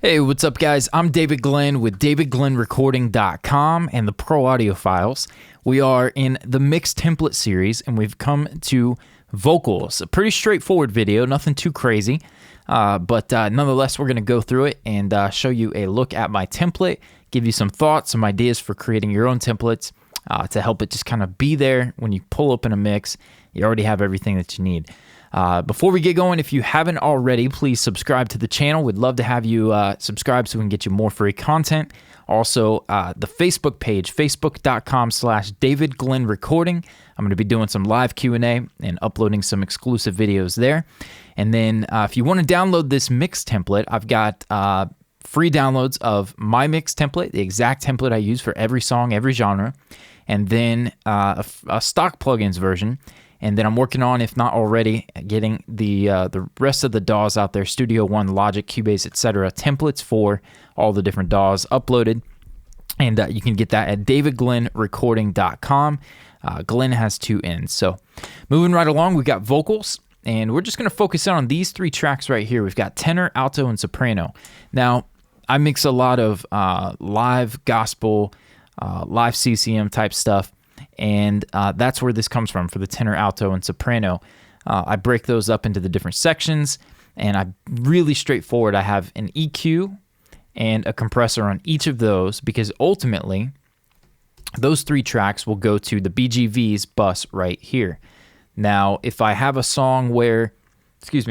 Hey, what's up, guys? I'm David Glenn with davidglennrecording.com and the Pro Audio Files. We are in the mixed template series, and we've come to vocals. A pretty straightforward video, nothing too crazy, but nonetheless, we're going to go through it and show you a look at my template, give you some thoughts, some ideas for creating your own templates to help it just kind of be there when you pull up in a mix. You already have everything that you need. Before we get going, if you haven't already, please subscribe to the channel. We'd love to have you subscribe so we can get you more free content. Also, the Facebook page, facebook.com/DavidGlennRecording. I'm going to be doing some live Q&A and uploading some exclusive videos there. And then if you want to download this mix template, I've got free downloads of my mix template, the exact template I use for every song, every genre, and then a stock plugins version. And then I'm working on, if not already, getting the rest of the DAWs out there, Studio One, Logic, Cubase, etc., templates for all the different DAWs uploaded. And you can get that at davidglennrecording.com. Glenn has 2 N's. So moving right along, we've got vocals. And we're just going to focus in on these 3 tracks right here. We've got tenor, alto, and soprano. Now, I mix a lot of live gospel, live CCM type stuff. And that's where this comes from for the tenor, alto, and soprano. I break those up into the different sections, and I'm really straightforward. I have an EQ and a compressor on each of those because ultimately those 3 tracks will go to the BGV's bus right here. Now, if I have a song where it's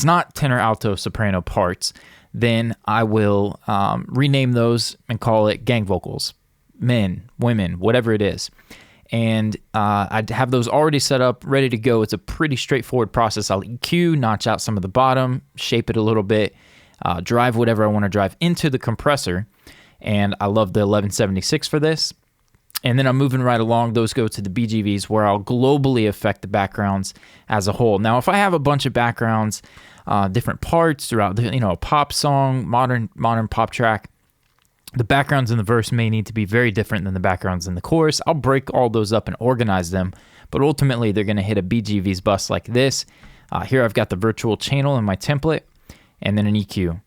not tenor, alto, soprano parts, then I will rename those and call it gang vocals. Men, women, whatever it is. And I'd have those already set up, ready to go. It's a pretty straightforward process. I'll EQ, notch out some of the bottom, shape it a little bit, drive whatever I want to drive into the compressor. And I love the 1176 for this. And then I'm moving right along. Those go to the BGVs where I'll globally affect the backgrounds as a whole. Now, if I have a bunch of backgrounds, different parts throughout, a pop song, modern pop track, the backgrounds in the verse may need to be very different than the backgrounds in the chorus. I'll break all those up and organize them, but ultimately they're going to hit a BGV's bus like this. Here I've got the virtual channel in my template, and then an EQ.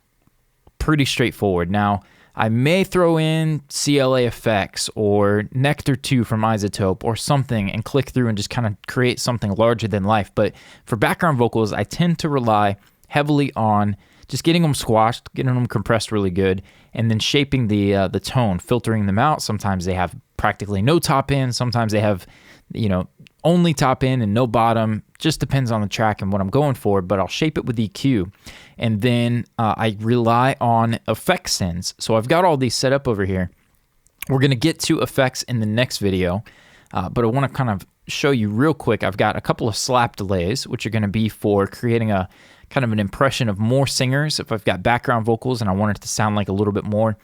Pretty straightforward. Now, I may throw in CLA effects or Nectar 2 from Isotope or something and click through and just kind of create something larger than life. But for background vocals, I tend to rely heavily on just getting them squashed, getting them compressed really good, and then shaping the tone, filtering them out. Sometimes they have practically no top end. Sometimes they have, only top end and no bottom. Just depends on the track and what I'm going for, but I'll shape it with EQ. And then I rely on effect sends. So I've got all these set up over here. We're going to get to effects in the next video, but I want to kind of show you real quick. I've got a couple of slap delays, which are going to be for creating a kind of an impression of more singers. If I've got background vocals and I want it to sound like a little bit more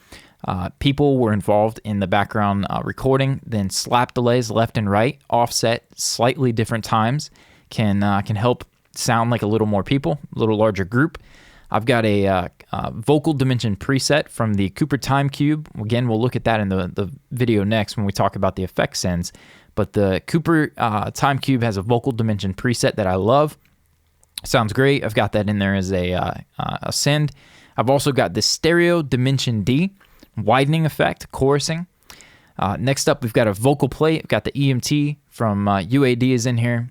people were involved in the background recording, then slap delays left and right, offset slightly different times can help sound like a little more people, a little larger group. I've got a vocal dimension preset from the Cooper Time Cube. Again, we'll look at that in the video next when we talk about the effect sends. But the Cooper Time Cube has a vocal dimension preset that I love. Sounds great. I've got that in there as a send. I've also got the Stereo Dimension D widening effect, chorusing. Next up, we've got a vocal plate. I've got the EMT from UAD is in here.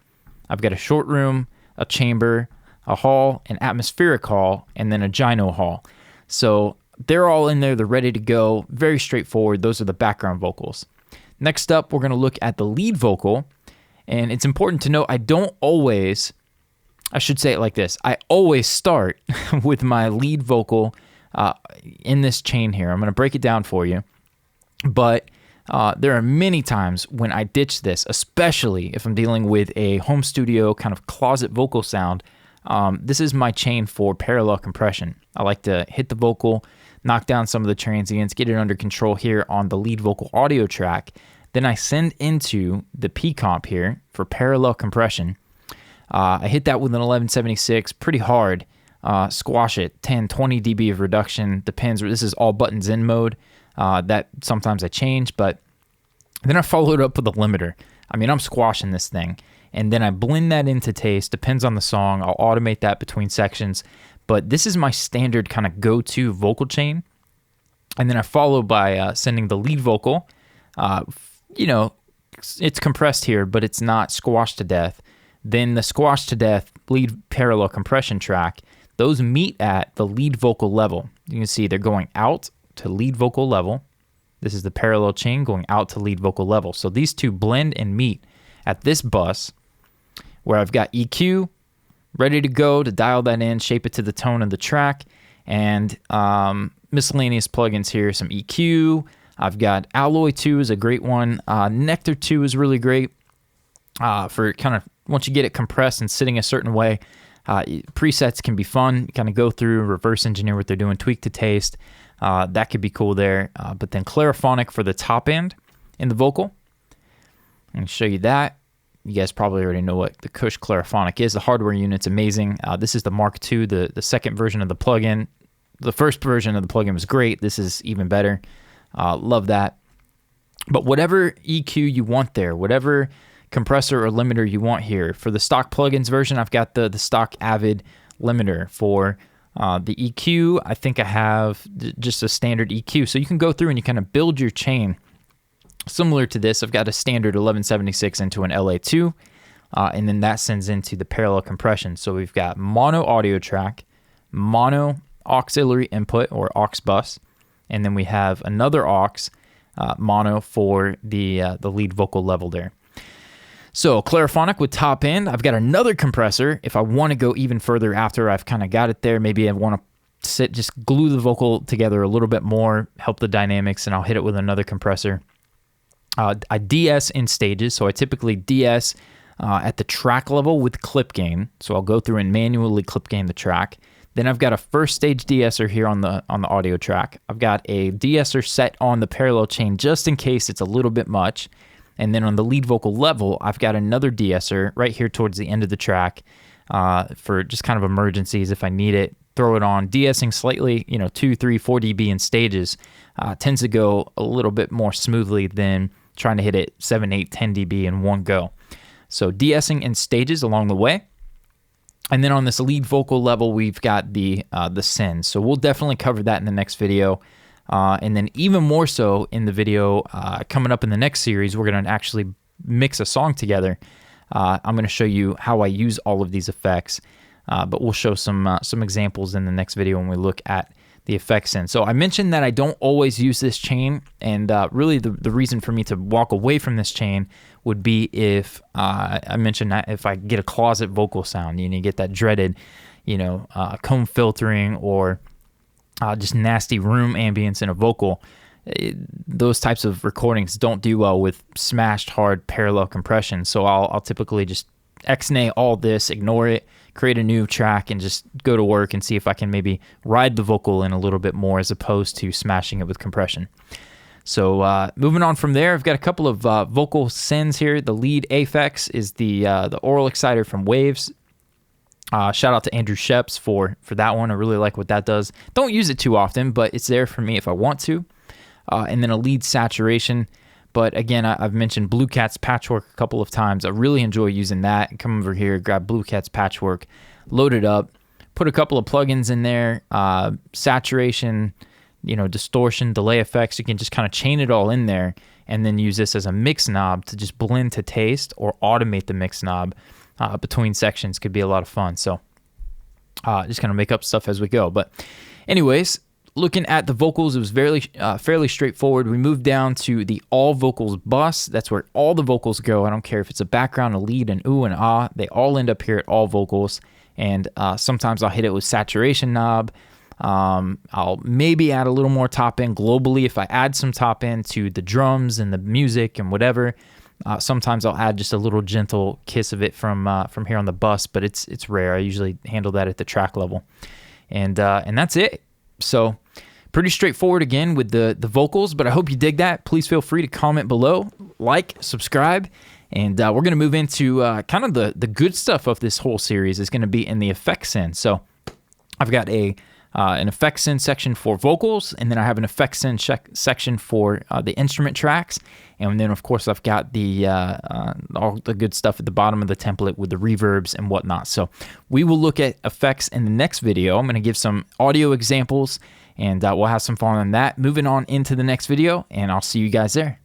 I've got a short room, a chamber, a hall, an atmospheric hall, and then a gyno hall. So they're all in there. They're ready to go. Very straightforward. Those are the background vocals. Next up, we're going to look at the lead vocal. And it's important to note I should say it like this. I always start with my lead vocal in this chain here. I'm going to break it down for you. But there are many times when I ditch this, especially if I'm dealing with a home studio kind of closet vocal sound. This is my chain for parallel compression. I like to hit the vocal, knock down some of the transients, get it under control here on the lead vocal audio track. Then I send into the P comp here for parallel compression. I hit that with an 1176 pretty hard. Squash it, 10, 20 dB of reduction, depends. This is all buttons in mode. That sometimes I change, but then I follow it up with a limiter. I mean, I'm squashing this thing. And then I blend that into taste, depends on the song. I'll automate that between sections. But this is my standard kind of go-to vocal chain. And then I follow by sending the lead vocal. It's compressed here, but it's not squashed to death. Then the squashed to death lead parallel compression track, those meet at the lead vocal level. You can see they're going out to lead vocal level. This is the parallel chain going out to lead vocal level. So these two blend and meet at this bus where I've got EQ ready to go to dial that in, shape it to the tone of the track, and miscellaneous plugins here, some EQ. I've got Alloy 2 is a great one. Nectar 2 is really great for kind of once you get it compressed and sitting a certain way. Presets can be fun. Kind of go through, reverse engineer what they're doing, tweak to taste. That could be cool there. But then Clariphonic for the top end in the vocal. I'm going to show you that. You guys probably already know what the Kush Clariphonic is. The hardware unit's amazing. This is the Mark II, the second version of the plugin. The first version of the plugin was great. This is even better. Love that. But whatever EQ you want there, whatever compressor or limiter you want here. For the stock plugins version, I've got the stock Avid limiter. For the EQ, I think I have just a standard EQ. So you can go through and you kind of build your chain similar to this. I've got a standard 1176 into an LA2, and then that sends into the parallel compression. So we've got mono audio track, mono auxiliary input or aux bus, and then we have another aux mono for the lead vocal level there. So Clariphonic with top end. I've got another compressor if I want to go even further after I've kind of got it there. Maybe I want to just glue the vocal together a little bit more, help the dynamics, and I'll hit it with another compressor. I DS in stages, so I typically DS at the track level with clip gain. So I'll go through and manually clip gain the track. Then I've got a first stage de-esser here on the audio track. I've got a de-esser set on the parallel chain just in case it's a little bit much. And then on the lead vocal level, I've got another de-esser right here towards the end of the track for just kind of emergencies if I need it. Throw it on. De-essing slightly, 2, 3, 4 dB in stages tends to go a little bit more smoothly than trying to hit it 7, 8, 10 dB in one go. So de-essing in stages along the way. And then on this lead vocal level, we've got the sends. So we'll definitely cover that in the next video. And then even more so in the video coming up in the next series, we're going to actually mix a song together. I'm going to show you how I use all of these effects, but we'll show some examples in the next video when we look at the effects in. So I mentioned that I don't always use this chain, and really the reason for me to walk away from this chain would be if I mentioned that if I get a closet vocal sound, you get that dreaded, comb filtering or just nasty room ambience in a vocal. Those types of recordings don't do well with smashed hard parallel compression. So I'll typically just X-nay all this, ignore it, create a new track, and just go to work and see if I can maybe ride the vocal in a little bit more as opposed to smashing it with compression. So moving on from there, I've got a couple of vocal sends here. The lead Aphex is the Aural Exciter from Waves. Shout out to Andrew Sheps for that one. I really like what that does. Don't use it too often, but it's there for me if I want to. And then a lead saturation. But again, I've mentioned Blue Cat's Patchwork a couple of times. I really enjoy using that. Come over here, grab Blue Cat's Patchwork, load it up, put a couple of plugins in there, saturation, distortion, delay effects. You can just kind of chain it all in there and then use this as a mix knob to just blend to taste or automate the mix knob between sections. Could be a lot of fun. So just kind of make up stuff as we go. But anyways, looking at the vocals, it was fairly straightforward. We moved down to the all vocals bus. That's where all the vocals go. I don't care if it's a background, a lead, an ooh, and ah. They all end up here at all vocals. And sometimes I'll hit it with saturation knob. I'll maybe add a little more top end globally if I add some top end to the drums and the music and whatever. Sometimes I'll add just a little gentle kiss of it from here on the bus, but it's rare. I usually handle that at the track level. And that's it. So pretty straightforward again with the vocals, but I hope you dig that. Please feel free to comment below, like, subscribe, and we're going to move into kind of the good stuff of this whole series is going to be in the effects end. So I've got a an effects in section for vocals, and then I have an effects in section for the instrument tracks. And then, of course, I've got the all the good stuff at the bottom of the template with the reverbs and whatnot. So we will look at effects in the next video. I'm going to give some audio examples, and we'll have some fun on that. Moving on into the next video, and I'll see you guys there.